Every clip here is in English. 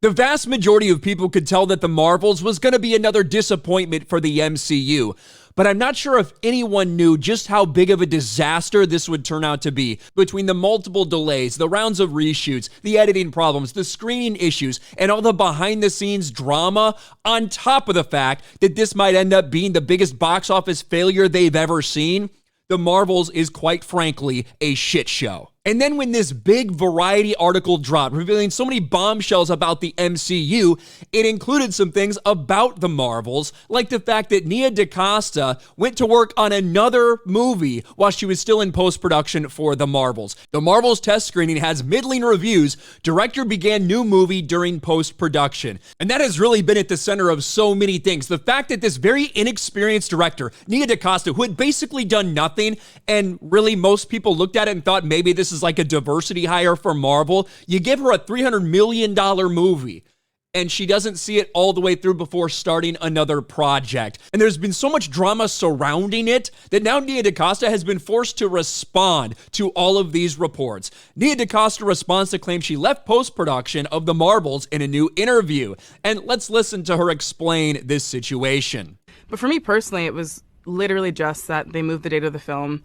The vast majority of people could tell that The Marvels was going to be another disappointment for the MCU, but I'm not sure if anyone knew just how big of a disaster this would turn out to be. Between the multiple delays, the rounds of reshoots, the editing problems, the screening issues, and all the behind-the-scenes drama, on top of the fact that this might end up being the biggest box office failure they've ever seen, The Marvels is quite frankly a shit show. And then when this big Variety article dropped, revealing so many bombshells about the MCU, it included some things about The Marvels, like the fact that Nia DaCosta went to work on another movie while she was still in post-production for The Marvels. The Marvels test screening has middling reviews. Director began new movie during post-production. And that has really been at the center of so many things. The fact that this very inexperienced director, Nia DaCosta, who had basically done nothing, and really most people looked at it and thought maybe this is like a diversity hire for Marvel. You give her a $300 million movie and she doesn't see it all the way through before starting another project. And there's been so much drama surrounding it that now Nia DaCosta has been forced to respond to all of these reports. Nia DaCosta responds to claim she left post-production of The Marvels in a new interview. And let's listen to her explain this situation. But for me personally, it was literally just that they moved the date of the film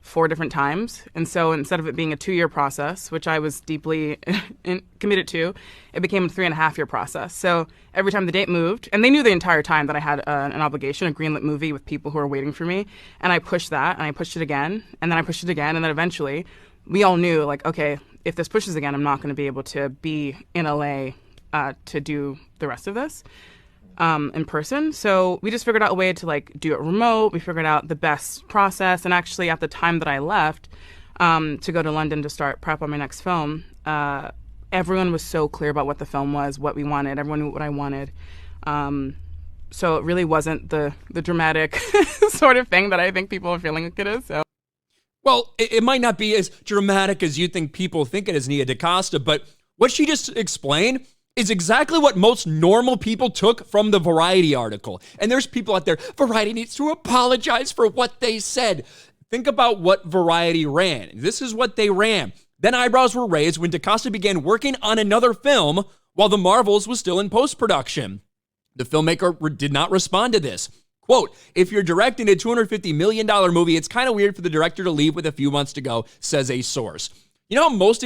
4 different times. And so instead of it being a 2-year process, which I was deeply committed to, it became a 3.5-year process. So every time the date moved, and they knew the entire time that I had an obligation, a greenlit movie with people who were waiting for me. And I pushed that, and I pushed it again, and then I pushed it again. And then eventually we all knew, like, okay, if this pushes again, I'm not going to be able to be in LA to do the rest of this in person. So we just figured out a way to like do it remote. We figured out the best process. And actually at the time that I left to go to London to start prep on my next film, everyone was so clear about what the film was, what we wanted. Everyone knew what I wanted. So it really wasn't the dramatic sort of thing that I think people are feeling like it is. So. Well, it might not be as dramatic as you think people think it is, Nia DaCosta, but what she just explained is exactly what most normal people took from the Variety article. And there's people out there, Variety needs to apologize for what they said. Think about what Variety ran. This is what they ran. Then eyebrows were raised when DaCosta began working on another film while The Marvels was still in post-production. The filmmaker did not respond to this. Quote, if you're directing a $250 million movie, it's kind of weird for the director to leave with a few months to go, says a source. You know how most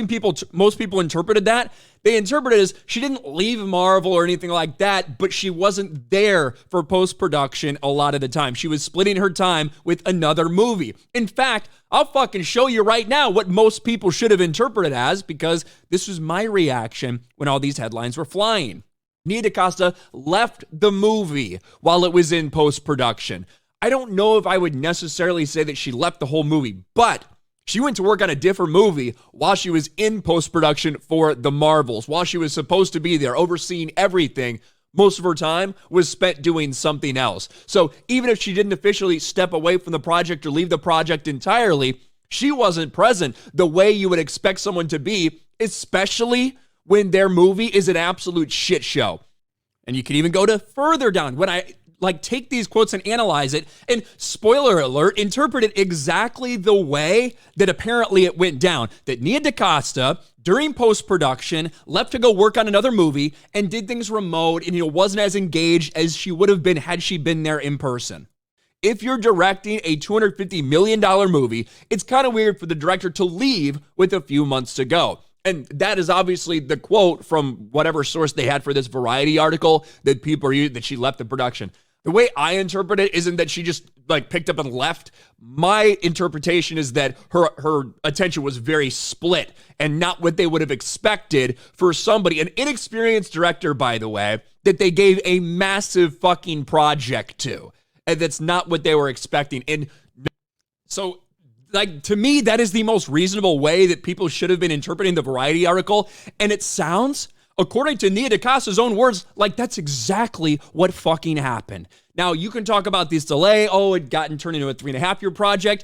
people interpreted that? They interpreted it as she didn't leave Marvel or anything like that, but she wasn't there for post-production a lot of the time. She was splitting her time with another movie. In fact, I'll fucking show you right now what most people should have interpreted as, because this was my reaction when all these headlines were flying. Nia DaCosta left the movie while it was in post-production. I don't know if I would necessarily say that she left the whole movie, but she went to work on a different movie while she was in post-production for The Marvels. While she was supposed to be there overseeing everything, most of her time was spent doing something else. So even if she didn't officially step away from the project or leave the project entirely, she wasn't present the way you would expect someone to be, especially when their movie is an absolute shit show. And you can even go to further down. When I take these quotes and analyze it, and spoiler alert, interpret it exactly the way that apparently it went down. That Nia DaCosta, during post-production, left to go work on another movie and did things remote and wasn't as engaged as she would have been had she been there in person. If you're directing a $250 million movie, it's kind of weird for the director to leave with a few months to go. And that is obviously the quote from whatever source they had for this Variety article that people are using, that she left the production. The way I interpret it isn't that she just picked up and left. My interpretation is that her attention was very split and not what they would have expected for somebody, an inexperienced director, by the way, that they gave a massive fucking project to. And that's not what they were expecting. And so, to me, that is the most reasonable way that people should have been interpreting the Variety article. And it sounds, according to Nia DaCosta's own words, like that's exactly what fucking happened. Now, you can talk about this delay. Oh, it got turned into a 3.5-year project.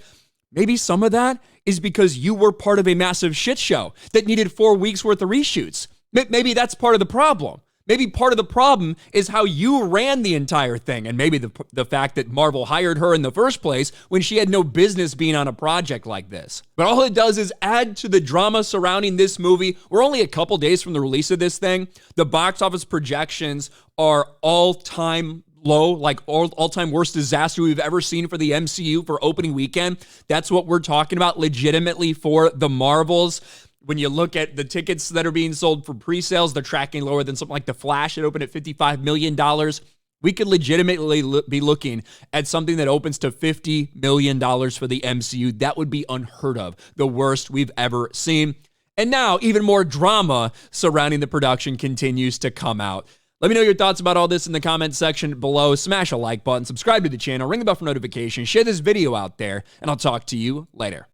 Maybe some of that is because you were part of a massive shit show that needed 4 weeks worth of reshoots. Maybe that's part of the problem. Maybe part of the problem is how you ran the entire thing, and maybe the fact that Marvel hired her in the first place when she had no business being on a project like this. But all it does is add to the drama surrounding this movie. We're only a couple days from the release of this thing. The box office projections are all-time low, like all-time worst disaster we've ever seen for the MCU for opening weekend. That's what we're talking about legitimately for the Marvels. When you look at the tickets that are being sold for pre-sales, they're tracking lower than something like The Flash. It opened at $55 million. We could legitimately be looking at something that opens to $50 million for the MCU. That would be unheard of. The worst we've ever seen. And now, even more drama surrounding the production continues to come out. Let me know your thoughts about all this in the comments section below. Smash a like button, subscribe to the channel, ring the bell for notifications, share this video out there, and I'll talk to you later.